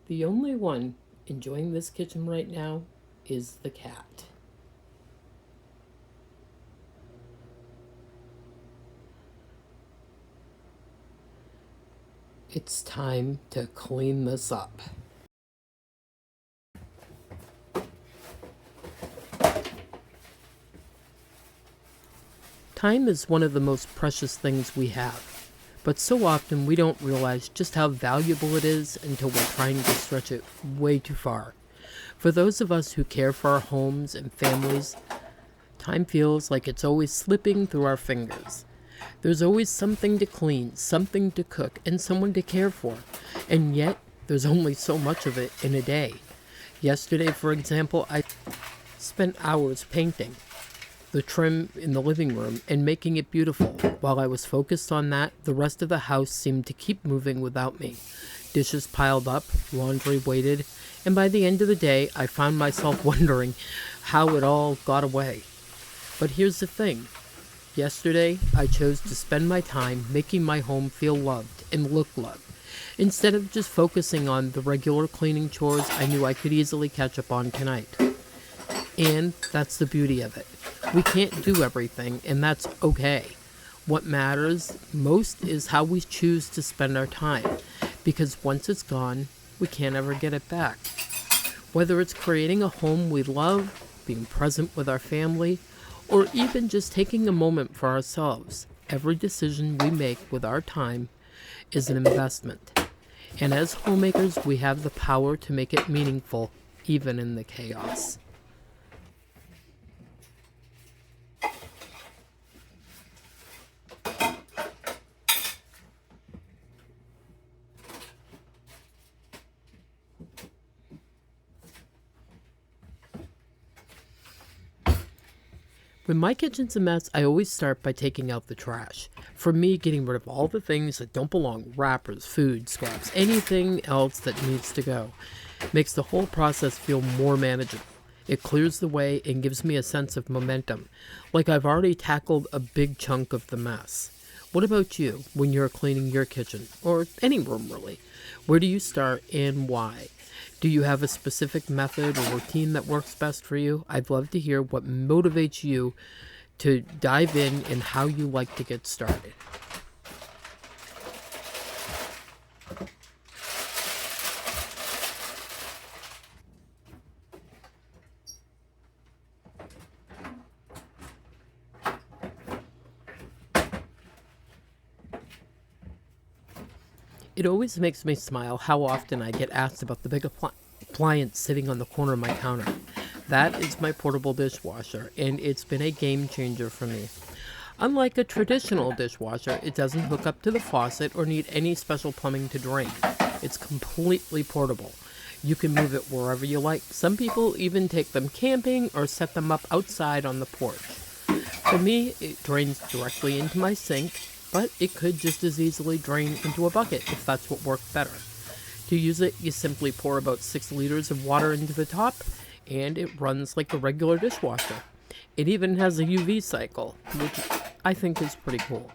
The only one enjoying this kitchen right now is the cat. It's time to clean this up. Time is one of the most precious things we have, but so often we don't realize just how valuable it is until we're trying to stretch it way too far. For those of us who care for our homes and families, time feels like it's always slipping through our fingers. There's always something to clean, something to cook, and someone to care for. And yet, there's only so much of it in a day. Yesterday, for example, I spent hours painting the trim in the living room and making it beautiful. While I was focused on that, the rest of the house seemed to keep moving without me. Dishes piled up, laundry waited, and by the end of the day, I found myself wondering how it all got away. But here's the thing. Yesterday, I chose to spend my time making my home feel loved and look loved. Instead of just focusing on the regular cleaning chores I knew I could easily catch up on tonight. And that's the beauty of it. We can't do everything, and that's okay. What matters most is how we choose to spend our time, because once it's gone, we can't ever get it back. Whether it's creating a home we love, being present with our family, or even just taking a moment for ourselves, every decision we make with our time is an investment. And as homemakers, we have the power to make it meaningful, even in the chaos. When my kitchen's a mess, I always start by taking out the trash. For me, getting rid of all the things that don't belong, wrappers, food, scraps, anything else that needs to go, makes the whole process feel more manageable. It clears the way and gives me a sense of momentum, like I've already tackled a big chunk of the mess. What about you when you're cleaning your kitchen, or any room really? Where do you start and why? Do you have a specific method or routine that works best for you? I'd love to hear what motivates you to dive in and how you like to get started. It always makes me smile how often I get asked about the big appliance sitting on the corner of my counter. That is my portable dishwasher, and it's been a game changer for me. Unlike a traditional dishwasher, it doesn't hook up to the faucet or need any special plumbing to drain. It's completely portable. You can move it wherever you like. Some people even take them camping or set them up outside on the porch. For me, it drains directly into my sink, but it could just as easily drain into a bucket if that's what worked better. To use it, you simply pour about 6 liters of water into the top, and it runs like a regular dishwasher. It even has a UV cycle, which I think is pretty cool.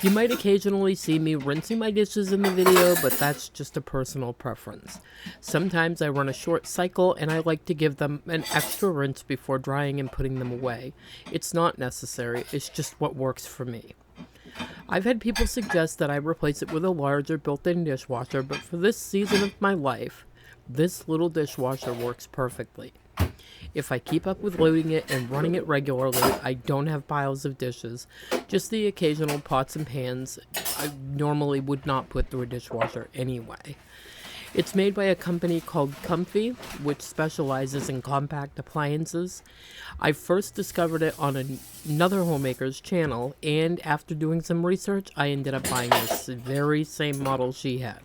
You might occasionally see me rinsing my dishes in the video, but that's just a personal preference. Sometimes I run a short cycle and I like to give them an extra rinse before drying and putting them away. It's not necessary, it's just what works for me. I've had people suggest that I replace it with a larger built-in dishwasher, but for this season of my life, this little dishwasher works perfectly. If I keep up with loading it and running it regularly, I don't have piles of dishes, just the occasional pots and pans I normally would not put through a dishwasher anyway. It's made by a company called Comfee, which specializes in compact appliances. I first discovered it on another homemaker's channel, and after doing some research, I ended up buying this very same model she had.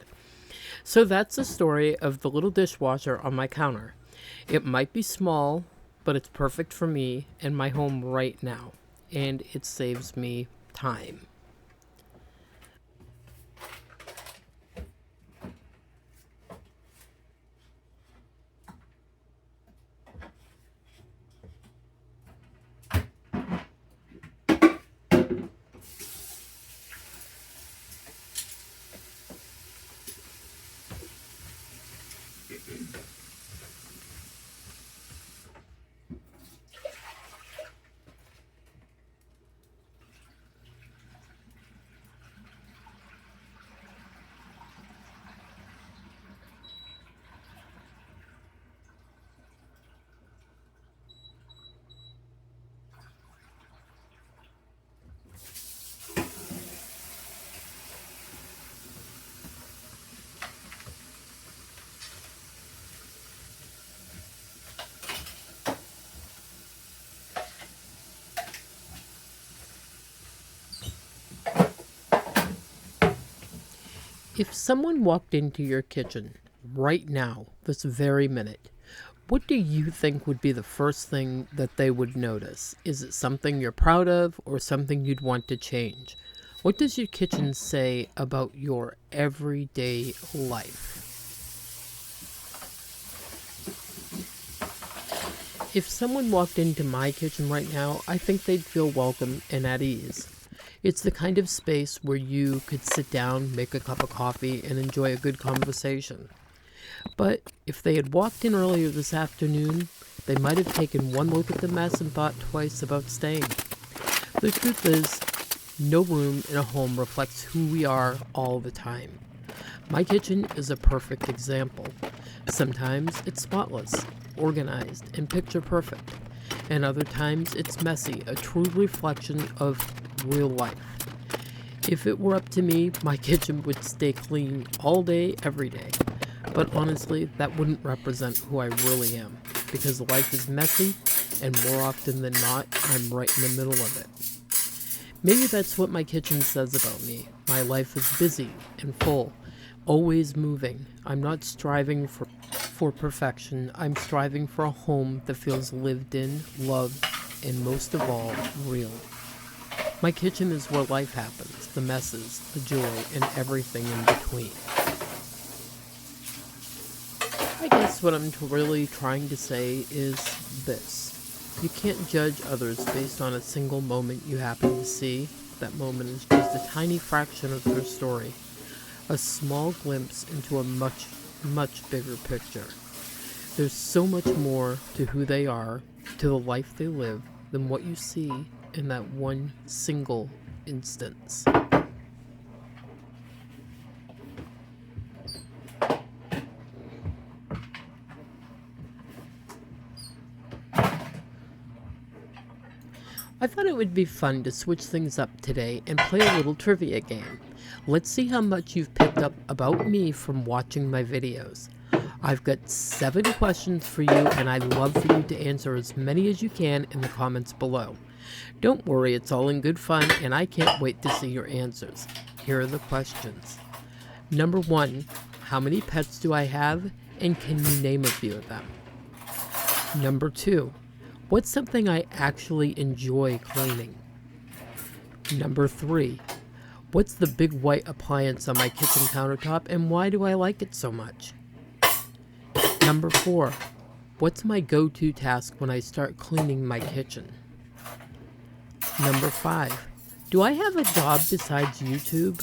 So that's the story of the little dishwasher on my counter. It might be small, but it's perfect for me and my home right now, and it saves me time. If someone walked into your kitchen right now, this very minute, what do you think would be the first thing that they would notice? Is it something you're proud of or something you'd want to change? What does your kitchen say about your everyday life? If someone walked into my kitchen right now, I think they'd feel welcome and at ease. It's the kind of space where you could sit down, make a cup of coffee, and enjoy a good conversation. But if they had walked in earlier this afternoon, they might have taken one look at the mess and thought twice about staying. The truth is, no room in a home reflects who we are all the time. My kitchen is a perfect example. Sometimes it's spotless, organized, and picture perfect. And other times it's messy, a true reflection of real life. If it were up to me, my kitchen would stay clean all day, every day. But honestly, that wouldn't represent who I really am, because life is messy, and more often than not, I'm right in the middle of it. Maybe that's what my kitchen says about me. My life is busy and full, always moving. I'm not striving for perfection. I'm striving for a home that feels lived in, loved, and most of all, real. My kitchen is where life happens, the messes, the joy, and everything in between. I guess what I'm really trying to say is this. You can't judge others based on a single moment you happen to see. That moment is just a tiny fraction of their story. A small glimpse into a much, much bigger picture. There's so much more to who they are, to the life they live, than what you see in that one single instance. I thought it would be fun to switch things up today and play a little trivia game. Let's see how much you've picked up about me from watching my videos. I've got 7 questions for you, and I'd love for you to answer as many as you can in the comments below. Don't worry, it's all in good fun, and I can't wait to see your answers. Here are the questions. Number 1, how many pets do I have, and can you name a few of them? Number 2, what's something I actually enjoy cleaning? Number 3, what's the big white appliance on my kitchen countertop, and why do I like it so much? Number 4, what's my go-to task when I start cleaning my kitchen? Number 5, do I have a job besides YouTube?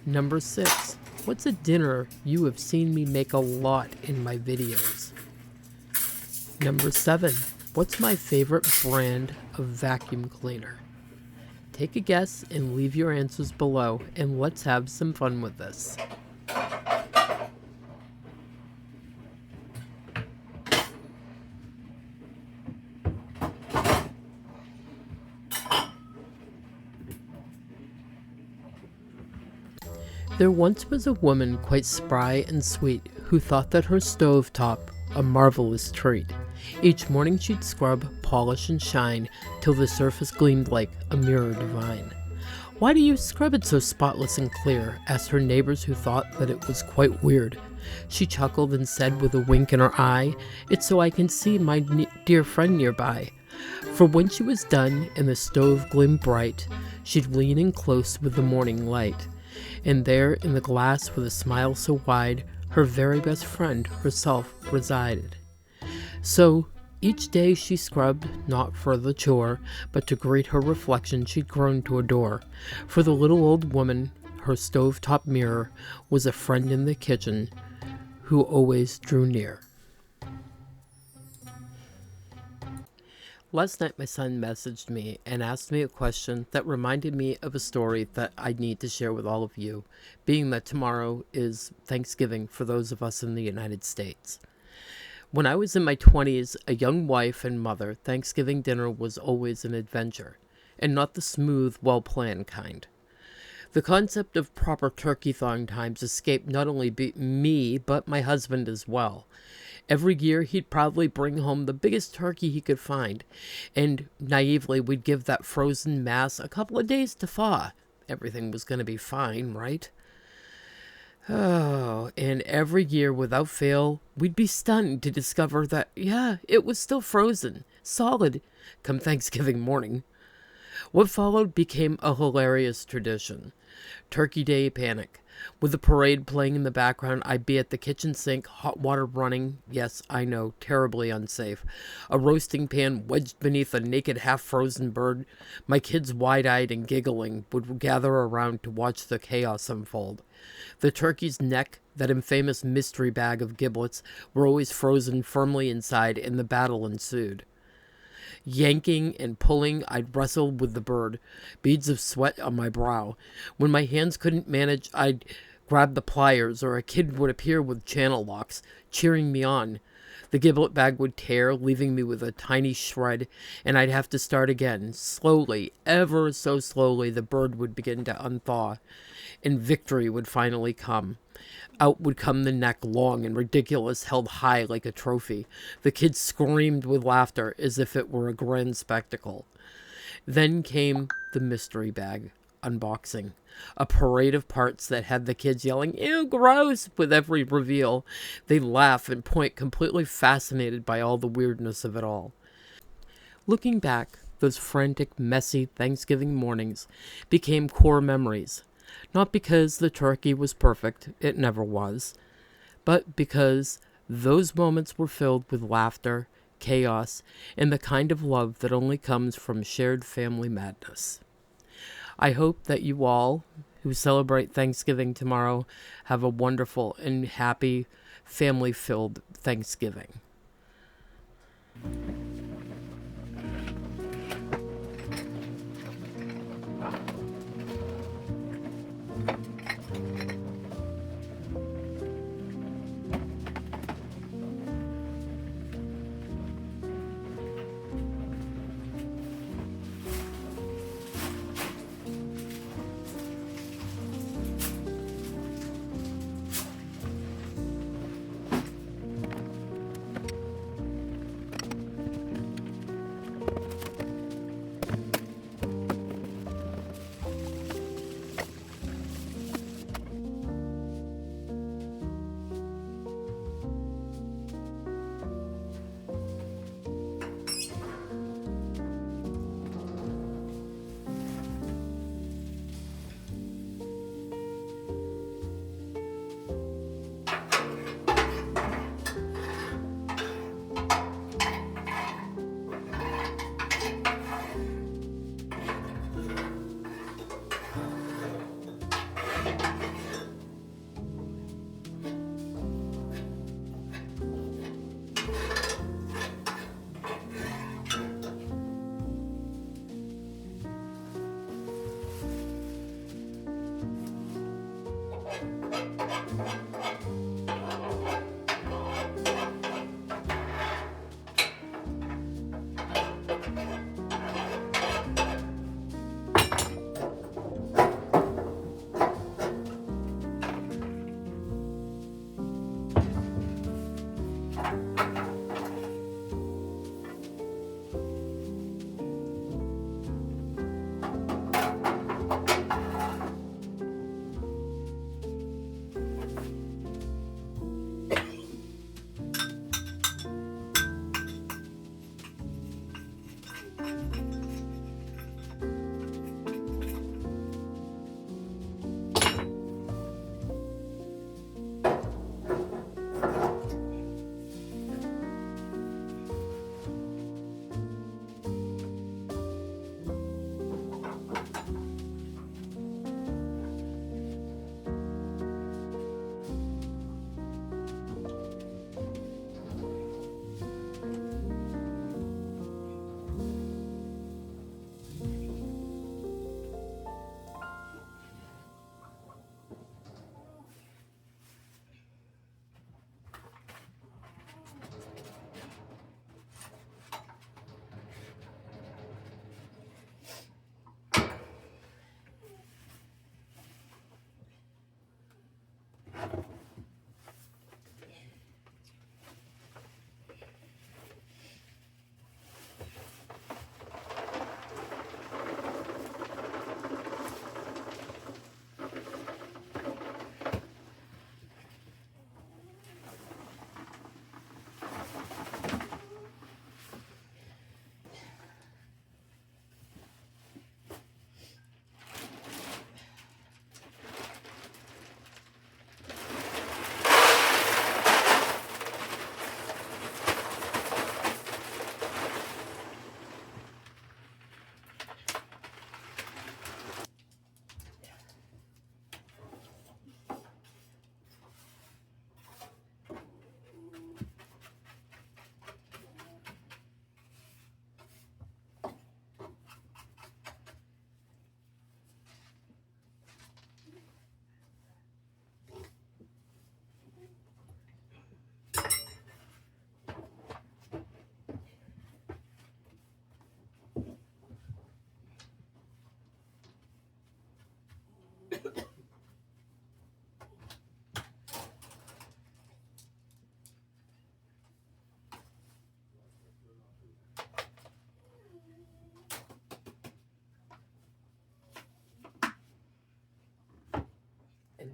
Number 6, what's a dinner you have seen me make a lot in my videos? Number 7, what's my favorite brand of vacuum cleaner? Take a guess and leave your answers below, and let's have some fun with this. There once was a woman quite spry and sweet who thought that her stovetop a marvelous treat. Each morning she'd scrub, polish, and shine till the surface gleamed like a mirror divine. "Why do you scrub it so spotless and clear?" asked her neighbors, who thought that it was quite weird. She chuckled and said with a wink in her eye, "It's so I can see my dear friend nearby." For when she was done and the stove gleamed bright, she'd lean in close with the morning light. And there in the glass with a smile so wide, her very best friend herself resided. So each day she scrubbed, not for the chore, but to greet her reflection she'd grown to adore. For the little old woman, her stovetop mirror was a friend in the kitchen who always drew near. Last night my son messaged me and asked me a question that reminded me of a story that I need to share with all of you, being that tomorrow is Thanksgiving for those of us in the United States. When I was in my 20s, a young wife and mother, Thanksgiving dinner was always an adventure, and not the smooth, well-planned kind. The concept of proper turkey thawing times escaped not only me, but my husband as well. Every year, he'd proudly bring home the biggest turkey he could find, and naively, we'd give that frozen mass a couple of days to thaw. Everything was going to be fine, right? Oh, and every year without fail, we'd be stunned to discover that, yeah, it was still frozen, solid, come Thanksgiving morning. What followed became a hilarious tradition. Turkey Day panic. With the parade playing in the background, I'd be at the kitchen sink, hot water running. Yes, I know, terribly unsafe. A roasting pan wedged beneath a naked, half-frozen bird. My kids, wide-eyed and giggling, would gather around to watch the chaos unfold. The turkey's neck, that infamous mystery bag of giblets, were always frozen firmly inside, and the battle ensued. Yanking and pulling, I'd wrestle with the bird, beads of sweat on my brow. When my hands couldn't manage, I'd grab the pliers, or a kid would appear with channel locks, cheering me on. The giblet bag would tear, leaving me with a tiny shred, and I'd have to start again. Slowly, ever so slowly, the bird would begin to unthaw, and victory would finally come. Out would come the neck, long and ridiculous, held high like a trophy. The kids screamed with laughter as if it were a grand spectacle. Then came the mystery bag unboxing, a parade of parts that had the kids yelling, "Ew, gross!" with every reveal. They laugh and point, completely fascinated by all the weirdness of it all. Looking back, those frantic, messy Thanksgiving mornings became core memories. Not because the turkey was perfect, it never was, but because those moments were filled with laughter, chaos, and the kind of love that only comes from shared family madness. I hope that you all who celebrate Thanksgiving tomorrow have a wonderful and happy, family-filled Thanksgiving.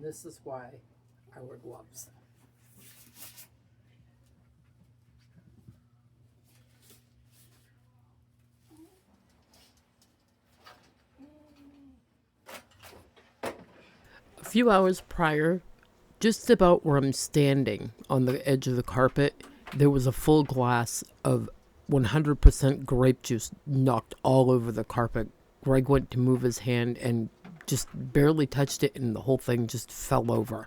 And this is why I wear gloves. A few hours prior, just about where I'm standing on the edge of the carpet, there was a full glass of 100% grape juice knocked all over the carpet. Greg went to move his hand and just barely touched it, and the whole thing just fell over.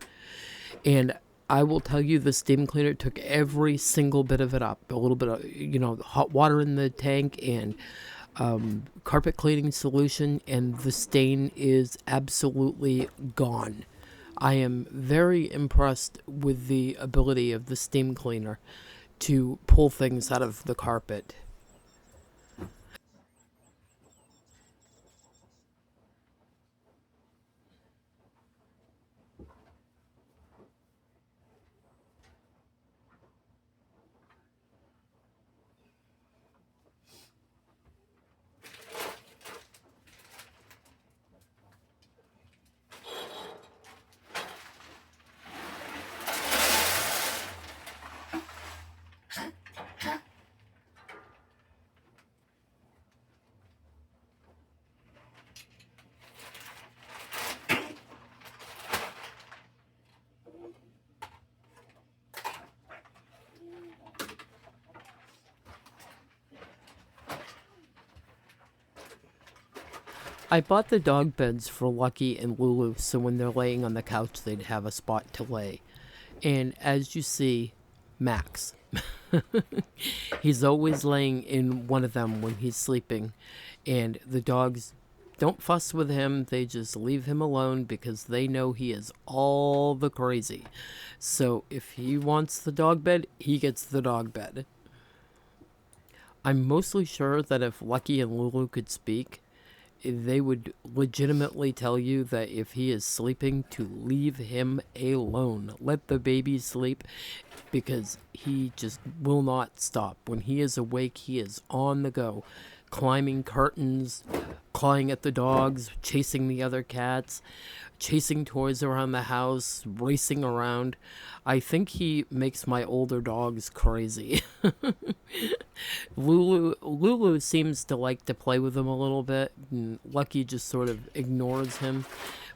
And I will tell you, the steam cleaner took every single bit of it up. A little bit of, hot water in the tank and carpet cleaning solution, and the stain is absolutely gone. I am very impressed with the ability of the steam cleaner to pull things out of the carpet. I bought the dog beds for Lucky and Lulu so when they're laying on the couch they'd have a spot to lay. And as you see, Max. He's always laying in one of them when he's sleeping. And the dogs don't fuss with him. They just leave him alone because they know he is all the crazy. So if he wants the dog bed, he gets the dog bed. I'm mostly sure that if Lucky and Lulu could speak, they would legitimately tell you that if he is sleeping, to leave him alone. Let the baby sleep, because he just will not stop. When he is awake, he is on the go, climbing curtains, clawing at the dogs, chasing the other cats, chasing toys around the house, racing around. I think he makes my older dogs crazy. Lulu seems to like to play with him a little bit, and Lucky just sort of ignores him,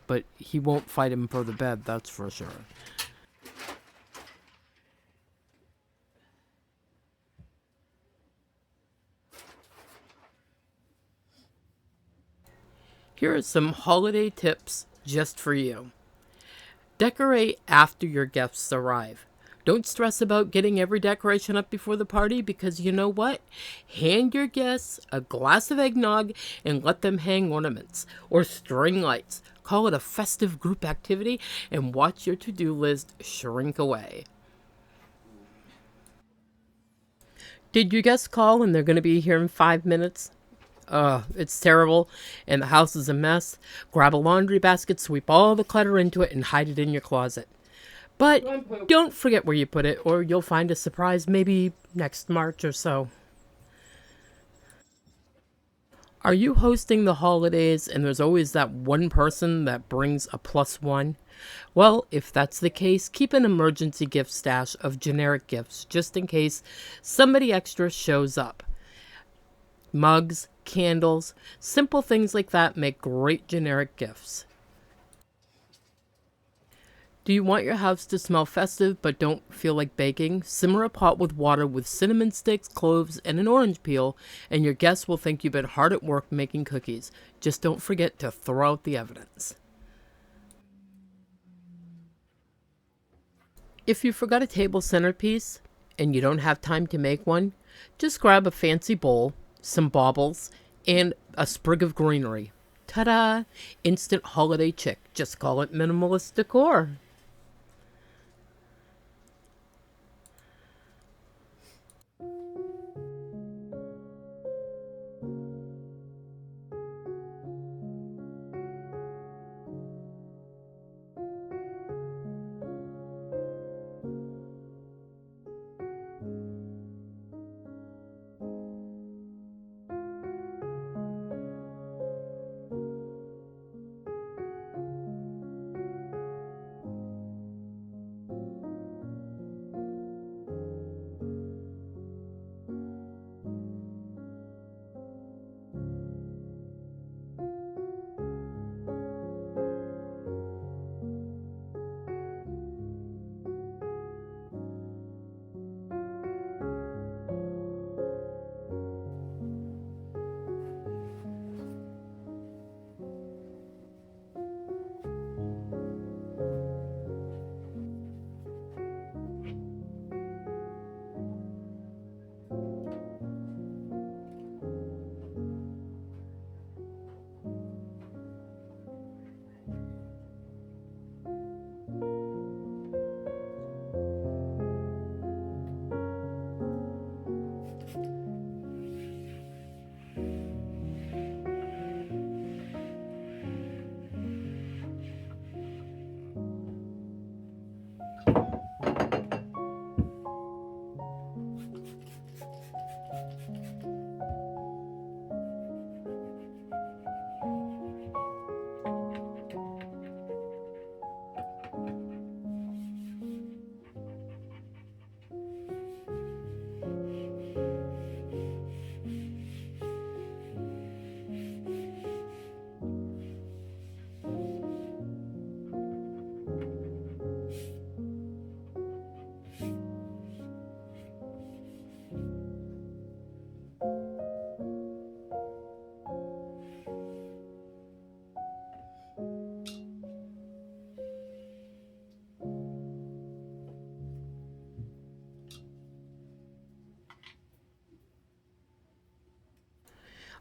but he won't fight him for the bed, that's for sure. Here are some holiday tips just for you. Decorate after your guests arrive. Don't stress about getting every decoration up before the party, because you know what? Hand your guests a glass of eggnog and let them hang ornaments or string lights. Call it a festive group activity and watch your to-do list shrink away. Did your guests call and they're going to be here in 5 minutes? It's terrible, and the house is a mess. Grab a laundry basket, sweep all the clutter into it, and hide it in your closet. But don't forget where you put it, or you'll find a surprise maybe next March or so. Are you hosting the holidays and there's always that one person that brings a plus one? Well, if that's the case, keep an emergency gift stash of generic gifts just in case somebody extra shows up. Mugs, candles, simple things like that make great generic gifts. Do you want your house to smell festive but don't feel like baking? Simmer a pot with water with cinnamon sticks, cloves, and an orange peel, and your guests will think you've been hard at work making cookies. Just don't forget to throw out the evidence. If you forgot a table centerpiece and you don't have time to make one, just grab a fancy bowl, some baubles, and a sprig of greenery. Ta-da! Instant holiday chic. Just call it minimalist decor.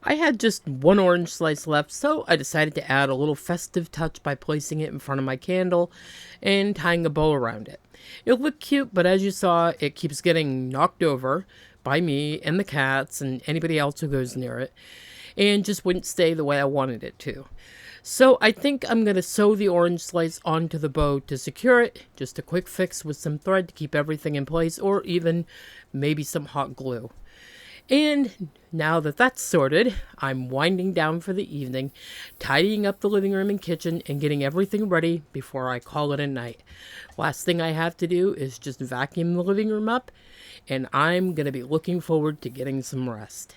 I had just one orange slice left, so I decided to add a little festive touch by placing it in front of my candle and tying a bow around it. It looked cute, but as you saw, it keeps getting knocked over by me and the cats and anybody else who goes near it, and just wouldn't stay the way I wanted it to. So I think I'm going to sew the orange slice onto the bow to secure it. Just a quick fix with some thread to keep everything in place, or even maybe some hot glue. And now that that's sorted, I'm winding down for the evening, tidying up the living room and kitchen, and getting everything ready before I call it a night. Last thing I have to do is just vacuum the living room up, and I'm going to be looking forward to getting some rest.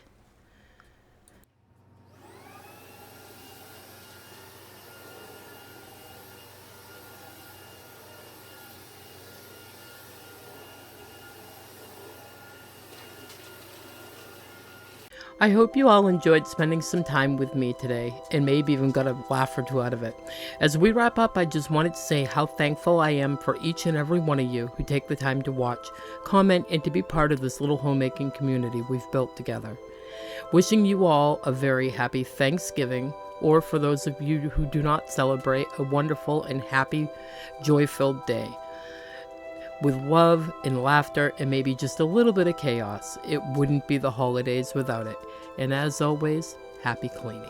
I hope you all enjoyed spending some time with me today, and maybe even got a laugh or two out of it. As we wrap up, I just wanted to say how thankful I am for each and every one of you who take the time to watch, comment, and to be part of this little homemaking community we've built together. Wishing you all a very happy Thanksgiving, or for those of you who do not celebrate, a wonderful and happy, joy-filled day. With love and laughter and maybe just a little bit of chaos. It wouldn't be the holidays without it. And as always, happy cleaning.